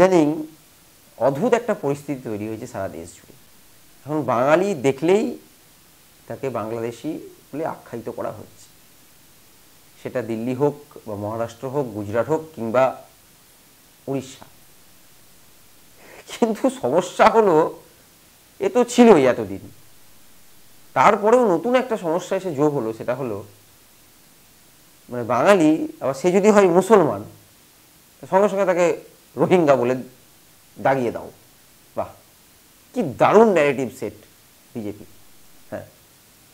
ইদানিং অদ্ভুত একটা পরিস্থিতি তৈরি হয়েছে সারা দেশ জুড়ে। এখন বাঙালি দেখলেই তাকে বাংলাদেশি বলে আখ্যায়িত করা হচ্ছে, সেটা দিল্লি হোক বা মহারাষ্ট্র হোক, গুজরাট হোক কিংবা উড়িষ্যা। কিন্তু সমস্যা হলো, এ তো ছিলই এতদিন, তারপরেও নতুন একটা সমস্যা এসে যোগ হলো। সেটা হলো মানে বাঙালি, আবার সে যদি হয় মুসলমান, সঙ্গে সঙ্গে তাকে রোহিঙ্গা বলে দাগিয়ে দাও। বাহ, কি দারুণ ন্যারেটিভ সেট বিজেপি। হ্যাঁ,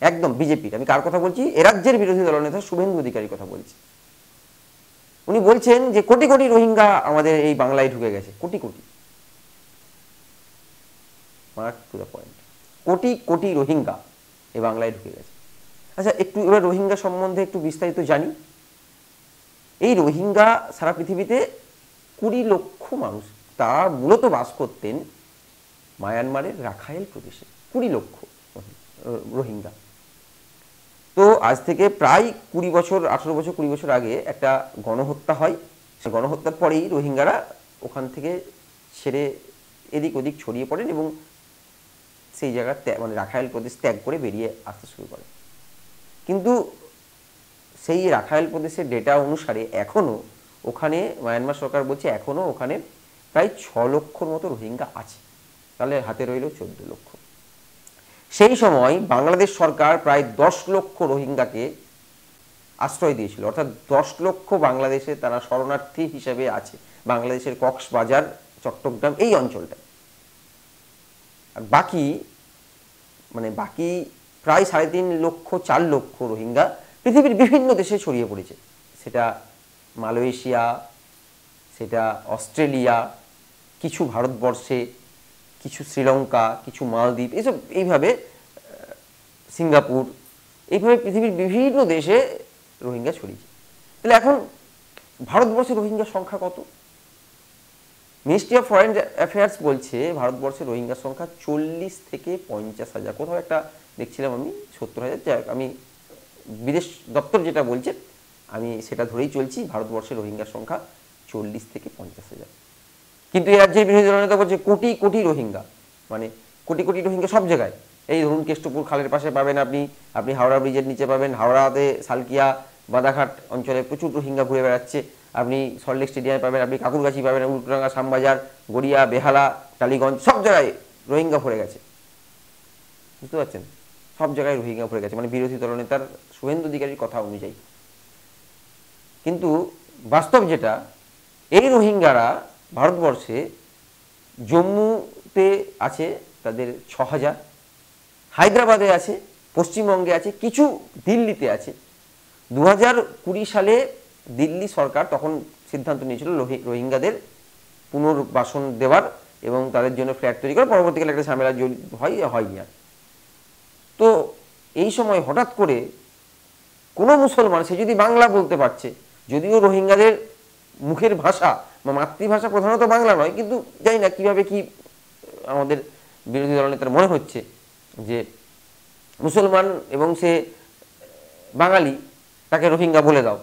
একদম বিজেপির। আমি কার কথা বলছি? এ রাজ্যের বিরোধী দলনেতা শুভেন্দু অধিকারীর কথা বলছি। উনি বলছেন যে কোটি কোটি রোহিঙ্গা আমাদের এই বাংলায় ঢুকে গেছে। Crore crore, mark to the point, crore crore Rohingya এই বাংলায় ঢুকে গেছে। আচ্ছা, একটু এবার রোহিঙ্গা সম্বন্ধে একটু বিস্তারিত জানি। এই রোহিঙ্গা সারা পৃথিবীতে 20 লক্ষ মানুষ, তারা মূলত বাস করতেন মায়ানমারের রাখাইন প্রদেশে। 20 লক্ষ রোহিঙ্গা। তো আজ থেকে প্রায় 20 বছর, 18 বছর, 20 বছর আগে একটা গণহত্যা হয়। সে গণহত্যার পরেই রোহিঙ্গারা ওখান থেকে ছেড়ে এদিক ওদিক ছড়িয়ে পড়েন এবং সেই জায়গা মানে রাখাইন প্রদেশ ত্যাগ করে বেরিয়ে আসতে শুরু করে। কিন্তু সেই রাখাইন প্রদেশের ডেটা অনুসারে এখনও ওখানে মায়ানমার সরকার বলছে এখনও ওখানে প্রায় 6 লক্ষর মতো রোহিঙ্গা আছে। তাহলে হাতে রইল 14 লক্ষ। সেই সময় বাংলাদেশ সরকার প্রায় 10 লক্ষ রোহিঙ্গাকে আশ্রয় দিয়েছিল, অর্থাৎ 10 লক্ষ বাংলাদেশে তারা শরণার্থী হিসেবে আছে, বাংলাদেশের কক্সবাজার, চট্টগ্রাম এই অঞ্চলটা। আর বাকি প্রায় 3.5 লক্ষ, 4 লক্ষ রোহিঙ্গা পৃথিবীর বিভিন্ন দেশে ছড়িয়ে পড়েছে। সেটা মালয়েশিয়া, সেটা অস্ট্রেলিয়া, কিছু ভারতবর্ষে, কিছু শ্রীলঙ্কা, কিছু মালদ্বীপ, এসব এইভাবে সিঙ্গাপুর, এইভাবে পৃথিবীর বিভিন্ন দেশে রোহিঙ্গা ছড়িয়েছে। তাহলে এখন ভারতবর্ষে রোহিঙ্গার সংখ্যা কত? মিনিস্ট্রি অফ ফরেন অ্যাফেয়ার্স বলছে ভারতবর্ষের রোহিঙ্গার সংখ্যা 40 থেকে 50 হাজার। কোথাও একটা দেখছিলাম আমি 70,000। আমি বিদেশ দপ্তর যেটা বলছে আমি সেটা ধরেই চলছি, ভারতবর্ষের রোহিঙ্গার সংখ্যা 40 থেকে 50 হাজার। কিন্তু এই রাজ্যের বিরোধী দলনেতা বলছে কোটি কোটি রোহিঙ্গা, মানে কোটি কোটি রোহিঙ্গা সব জায়গায়। এই ধরুন কেষ্টপুর খালের পাশে পাবেন আপনি হাওড়া ব্রিজের নিচে পাবেন, হাওড়াতে সালকিয়া বাদাঘাট অঞ্চলে প্রচুর রোহিঙ্গা ঘুরে বেড়াচ্ছে। আপনি সল্টলেক স্টেডিয়ামে পাবেন, আপনি কাকুরগাছি পাবেন, উল্টোডাঙ্গা, শ্যামবাজার, গড়িয়া, বেহালা, টালিগঞ্জ, সব জায়গায় রোহিঙ্গা ভরে গেছে। বুঝতে পারছেন? সব জায়গায় রোহিঙ্গা ভরে গেছে, মানে বিরোধী দলনেতার শুভেন্দু অধিকারীর কথা অনুযায়ী। কিন্তু বাস্তব যেটা, এই রোহিঙ্গারা ভারতবর্ষে জম্মুতে আছে তাদের 6,000, হায়দ্রাবাদে আছে, পশ্চিমবঙ্গে আছে, কিছু দিল্লিতে আছে। 2020 সালে দিল্লি সরকার তখন সিদ্ধান্ত নিয়েছিল রোহিঙ্গাদের পুনর্বাসন দেওয়ার এবং তাদের জন্য ফ্ল্যাট তৈরি করার। পরবর্তীকালে একটা ঝামেলা হয়নি আর। তো এই সময় হঠাৎ করে কোনো মুসলমান, সে যদি বাংলা বলতে পারছে, যদিও রোহিঙ্গাদের মুখের ভাষা বা মাতৃভাষা প্রধানত বাংলা নয়, কিন্তু জানি না কীভাবে কি আমাদের বিরোধী দলনেতার মনে হচ্ছে যে মুসলমান এবং সে বাঙালি, তাকে রোহিঙ্গা বলে দাও,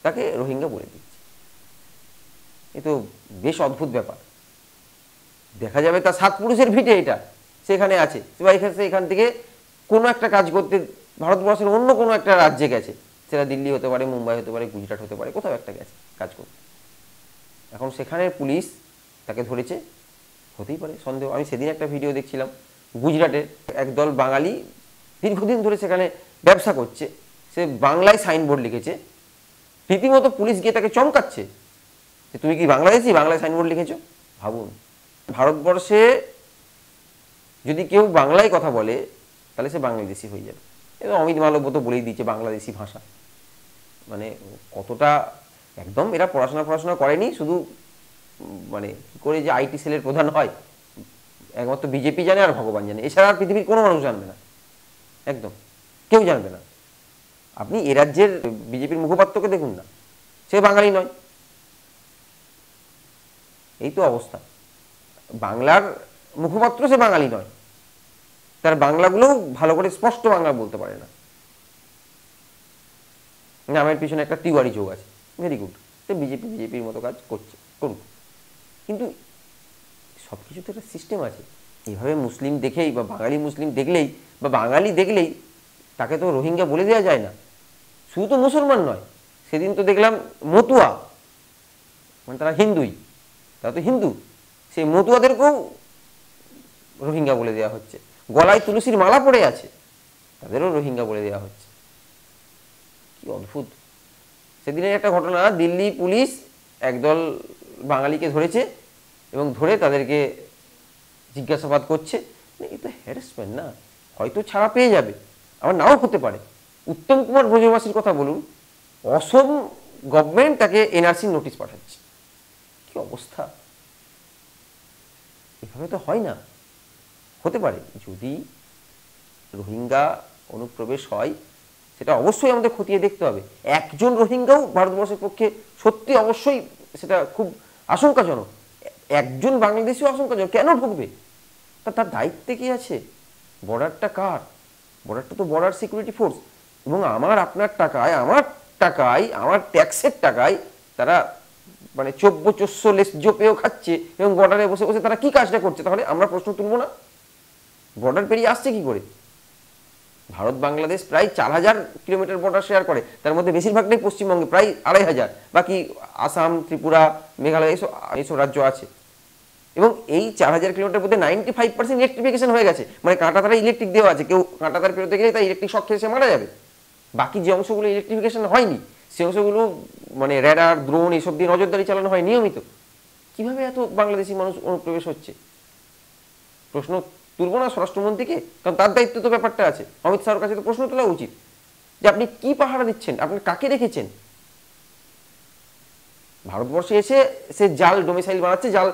তাকে রোহিঙ্গা বলে দিচ্ছে। এ তো বেশ অদ্ভুত ব্যাপার। দেখা যাবে তার 7 পুরুষের ভিটে এটা, সেখানে আছে, এখান থেকে কোনো একটা কাজ করতে ভারতবর্ষের অন্য কোনো একটা রাজ্যে গেছে, সেটা দিল্লি হতে পারে, মুম্বাই হতে পারে, গুজরাট হতে পারে, কোথাও একটা গেছে কাজ করতে। এখন সেখানে পুলিশ তাকে ধরেছে, হতেই পারে সন্দেহ। আমি সেদিন একটা ভিডিও দেখছিলাম, গুজরাটের একদল বাঙালি দীর্ঘদিন ধরে সেখানে ব্যবসা করছে, সে বাংলায় সাইনবোর্ড লিখেছে, রীতিমতো পুলিশ গিয়ে তাকে চমকাচ্ছে যে তুমি কি বাংলাদেশি, বাংলায় সাইনবোর্ড লিখেছো। ভাবুন, ভারতবর্ষে যদি কেউ বাংলায় কথা বলে তাহলে সে বাংলাদেশি হয়ে যাবে। এবং অমিত মালব্য তো বলেই দিচ্ছে বাংলাদেশি ভাষা, মানে কতটা একদম এরা পড়াশোনা করেনি, শুধু মানে কী করে যে আইটি সেলের প্রধান হয় একমাত্র বিজেপি জানে আর ভগবান জানে, এছাড়া আর পৃথিবীর কোনো মানুষ জানবে না, একদম কেউ জানবে না। আপনি এ রাজ্যের বিজেপির মুখপাত্রকে দেখুন না, সে বাঙালি নয়। এই তো অবস্থা। বাংলার মুখপাত্র সে বাঙালি নয়, তার বাংলাগুলোও ভালো করে স্পষ্ট বাংলা বলতে পারে না। নামের পিছনে একটা তিওয়ারি যোগ আছে, ভেরি গুড, সে বিজেপির মতো কাজ করছে, করুক। কিন্তু সব কিছু তো একটা সিস্টেম আছে। এইভাবে মুসলিম দেখেই বা বাঙালি মুসলিম দেখলেই বা বাঙালি দেখলেই তাকে তো রোহিঙ্গা বলে দেওয়া যায় না। শুধু তো মুসলমান নয়, সেদিন তো দেখলাম মতুয়া, মানে তারা হিন্দুই, তারা তো হিন্দু, সেই মতুয়াদেরকেও রোহিঙ্গা বলে দেওয়া হচ্ছে। গলায় তুলসীর মালা পড়ে আছে, তাদেরও রোহিঙ্গা বলে দেওয়া হচ্ছে। কি অদ্ভুত। সেদিনের একটা ঘটনা, দিল্লি পুলিশ একদল বাঙালিকে ধরেছে এবং ধরে তাদেরকে জিজ্ঞাসাবাদ করছে। এটা হ্যারাসমেন্ট না? হয়তো ছাড়া পেয়ে যাবে, আবার নাও হতে পারে। উত্তম কুমার ব্রজবাসীর কথা বলুন, অসম গভর্নমেন্ট তাকে এনআরসি নোটিশ পাঠাচ্ছে। কি অবস্থা! এভাবে তো হয় না। হতে পারে যদি রোহিঙ্গা অনুপ্রবেশ হয়, সেটা অবশ্যই আমাদের খতিয়ে দেখতে হবে। একজন রোহিঙ্গাও ভারতবর্ষের পক্ষে সত্যি অবশ্যই সেটা খুব আশঙ্কাজনক। একজন বাংলাদেশিও আশঙ্কাজনক। কেন ঢুকবে? তার দায়িত্বে কি আছে? বর্ডারটা কার? বর্ডারটা তো বর্ডার সিকিউরিটি ফোর্স। এবং আমার আপনার টাকায়, আমার ট্যাক্সের টাকায় তারা মানে চোদ্দ লেজ্জ পেয়েও খাচ্ছে এবং বর্ডারে বসে বসে তারা কি কাজটা করছে? তাহলে আমরা প্রশ্ন তুলব না? বর্ডার পেরিয়ে আসছে কি করে? ভারত বাংলাদেশ প্রায় 4000 কিলোমিটার বর্ডার শেয়ার করে, তার মধ্যে বেশিরভাগটাই পশ্চিমবঙ্গে, প্রায় 2500, বাকি আসাম, ত্রিপুরা, মেঘালয় এইসব রাজ্য আছে। এবং এই 4000 কিলোমিটার মধ্যে 95% ইলেকট্রিফিকেশন হয়ে গেছে, মানে কাঁটাতারে ইলেকট্রিক দেওয়া আছে। কেউ কাঁটাতার পেরোতে গেলে তাই ইলেকট্রিক শক খেয়ে সে মারা যাবে। বাকি যে অংশগুলো ইলেকট্রিফিকেশন হয়নি, সে অংশগুলো মানে রেডার, ড্রোন এইসব দিয়ে নজরদারি চালানো হয় নিয়মিত। কিভাবে এত বাংলাদেশি মানুষ অনুপ্রবেশ হচ্ছে? প্রশ্ন তুলব না স্বরাষ্ট্রমন্ত্রীকে? কারণ তার দায়িত্ব তো ব্যাপারটা আছে। অমিত শাহর কাছে তো প্রশ্ন তোলা উচিত যে আপনি কি পাহারা দিচ্ছেন, আপনি কাকে রেখেছেন? ভারতবর্ষে এসে সে জাল ডোমিসাইল বানাচ্ছে, জাল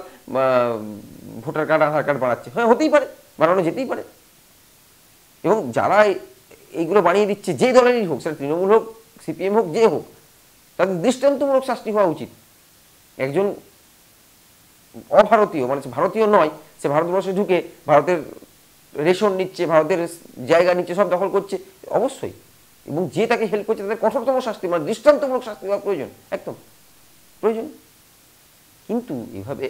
ভোটার কার্ড, আধার কার্ড বানাচ্ছে। হ্যাঁ, হতেই পারে, বানানো যেতেই পারে। এবং যারা এইগুলো বানিয়ে দিচ্ছে, যে দলেরই হোক, সেটা তৃণমূল হোক, সিপিএম হোক, যে হোক, তাদের দৃষ্টান্তমূলক শাস্তি হওয়া উচিত। একজন অভারতীয়, মানে ভারতীয় নয়, সে ভারতবর্ষে ঢুকে ভারতের রেশন নিচ্ছে, ভারতের জায়গা নিচ্ছে, সব দখল করছে, অবশ্যই। এবং যে তাকে হেল্প করছে তাদের কঠোরতম শাস্তি, মানে দৃষ্টান্তমূলক শাস্তি হওয়া প্রয়োজন, একদম প্রয়োজন। কিন্তু এভাবে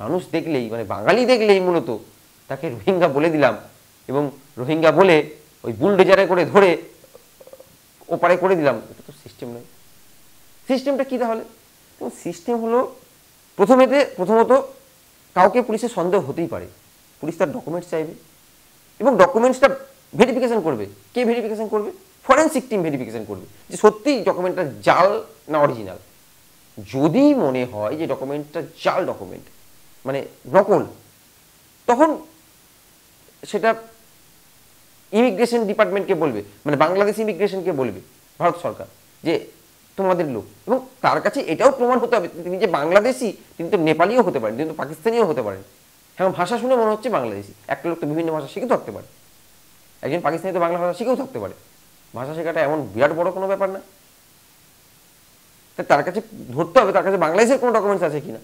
মানুষ দেখলেই, মানে বাঙালি দেখলেই মূলত তাকে রোহিঙ্গা বলে দিলাম, এবং রোহিঙ্গা বলে ওই বুলডোজারে করে ধরে ওপারে করে দিলাম, এটা তো সিস্টেম নয়। সিস্টেমটা কি তাহলে? সিস্টেম হলো প্রথমত কাউকে পুলিশের সন্দেহ হতেই পারে, পুলিশ তার ডকুমেন্টস চাইবে এবং ডকুমেন্টসটা ভেরিফিকেশন করবে। কে ভেরিফিকেশন করবে? ফরেনসিক টিম ভেরিফিকেশন করবে যে সত্যি ডকুমেন্টটা জাল না অরিজিনাল। যদি মনে হয় যে ডকুমেন্টটা জাল ডকুমেন্ট, মানে নকল, তখন সেটা ইমিগ্রেশন ডিপার্টমেন্টকে বলবে, মানে বাংলাদেশ ইমিগ্রেশনকে বলবে ভারত সরকার যে তোমাদের লোক। এবং তার কাছে এটাও প্রমাণ হতে হবে তিনি যে বাংলাদেশি, তিনি তো নেপালিও হতে পারেন, তিনি তো পাকিস্তানিও হতে পারেন। হ্যাঁ, ভাষা শুনে মনে হচ্ছে বাংলাদেশি। একটা লোক তো বিভিন্ন ভাষা শিখে থাকতে পারে, একজন পাকিস্তানি তো বাংলা ভাষা শিখেও থাকতে পারে। ভাষা শেখাটা এমন বিরাট বড় কোনো ব্যাপার না। তার কাছে ধরতে হবে তার কাছে বাংলাদেশের কোনো ডকুমেন্টস আছে কিনা,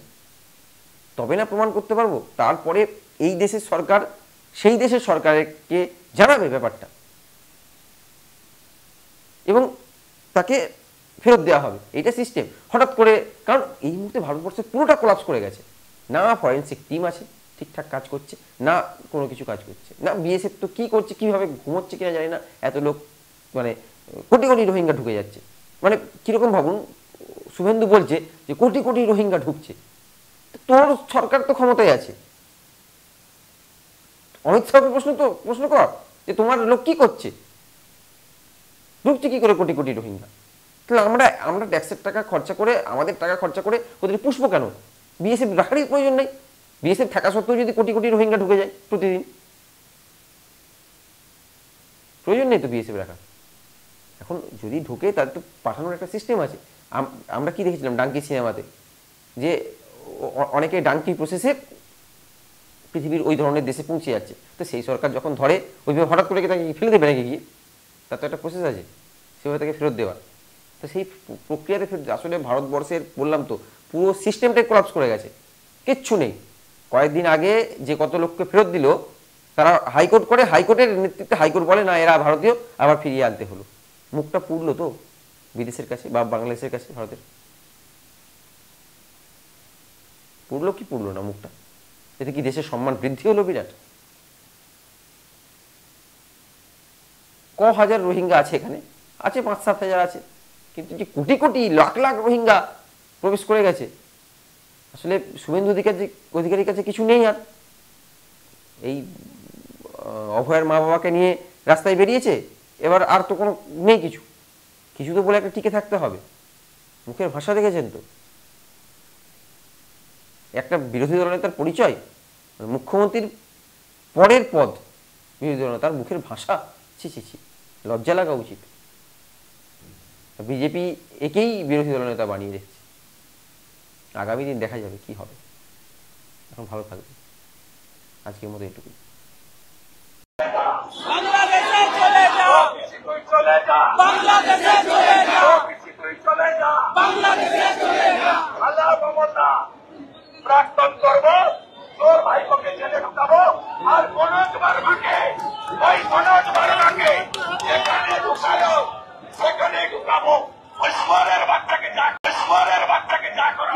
তবে না প্রমাণ করতে পারবো। তারপরে এই দেশের সরকার সেই দেশের সরকারকে জানাবে ব্যাপারটা এবং তাকে ফেরত দেওয়া হবে। এইটা সিস্টেম। হঠাৎ করে, কারণ এই মুহূর্তে ভারতবর্ষে পুরোটা কোলাপস করে গেছে। না ফরেন্সিক টিম আছে ঠিকঠাক কাজ করছে, না কোনো কিছু কাজ করছে, না বিএসএফ তো কী করছে, কীভাবে ঘুমোচ্ছে কিনা জানি না, এত লোক, মানে কোটি কোটি রোহিঙ্গা ঢুকে যাচ্ছে। মানে কীরকম ভাবুন, শুভেন্দু বলছে যে কোটি কোটি রোহিঙ্গা ঢুকছে, তোর সরকার তো ক্ষমতায় আছে, অমিত শাহকে প্রশ্ন কর যে তোমার লোক কি করছে, ঢুকছে কি করে কোটি কোটি রোহিঙ্গা? তাহলে আমরা ট্যাক্সের টাকা খরচা করে, আমাদের টাকা খরচা করে ওদের পুষবো কেন? বিএসএফ রাখারই প্রয়োজন নেই। বিএসএফ থাকা সত্ত্বেও যদি কোটি কোটি রোহিঙ্গা ঢুকে যায় প্রতিদিন, প্রয়োজন নেই তো বিএসএফ রাখা। এখন যদি ঢুকে তাদের তো পাঠানোর একটা সিস্টেম আছে। আমরা কি দেখেছিলাম ডাঙ্কি সিনেমাতে, যে অনেকে ডাঙ্কি প্রসেসে পৃথিবীর ওই ধরনের দেশে পৌঁছে যাচ্ছে। তো সেই সরকার যখন ধরে ওইভাবে হঠাৎ করে তাকে ফেলে দেবে নাকি গিয়ে? তার তো একটা প্রসেস আছে সেভাবে তাকে ফেরত দেওয়ার। তো সেই প্রক্রিয়াতে ফেরত, আসলে ভারতবর্ষের বললাম তো পুরো সিস্টেমটাই কোলাপস করে গেছে, কিচ্ছু নেই। কয়েকদিন আগে যে কত লোককে ফেরত দিল, তারা হাইকোর্ট করে, হাইকোর্টের নেতৃত্বে হাইকোর্ট বলে না এরা ভারতীয়, আবার ফিরিয়ে আনতে হলো। মুখটা পুড়লো তো বিদেশের কাছে বা বাংলাদেশের কাছে ভারতের। পুরলো কি পুরলো না মুখটা? এতে কি দেশের সম্মান বৃদ্ধি হলো বিরাট? ক হাজার রোহিঙ্গা আছে এখানে, আছে 5-7 হাজার আছে, কিন্তু যে কোটি কোটি লাখ লাখ রোহিঙ্গা প্রবেশ করে গেছে, আসলে শুভেন্দু অধিকারীর কাছে কিছু নেই। আর এই অভয়ের মা বাবাকে নিয়ে রাস্তায় বেরিয়েছে, এবার আর তো কোনো নেই কিছু, কিছু তো বলে একটা টিকে থাকতে হবে। মুখের ভাষা দেখেছেন তো, একটা বিরোধী দলনেতার পরিচয়, মুখ্যমন্ত্রীর পরের পদ বিরোধী দলনেতার মুখের ভাষা, ছি ছি ছি, লজ্জা লাগা উচিত। বিজেপি একেই বিরোধী দলনেতা বানিয়ে রেখেছে। আগামী দিন দেখা যাবে কি হবে। এখন ভালো থাকবে, আজকের মতো এটুকুই। বাংলাদেশে চলে যা, চলে যা, বাংলাদেশে চলে যা, চলে যা, বাংলাদেশে চলে যা। আল্লাহ মমতা প্রাক্তন করব, তোর ভাইপোকে জেলে ঢুকাবো, আর মনোজ বার্মাকে, ওই মনোজ বার্মাকে যেখানে ঢুকালো সেখানে ঢুকাবো। বাচ্চাকে যা করা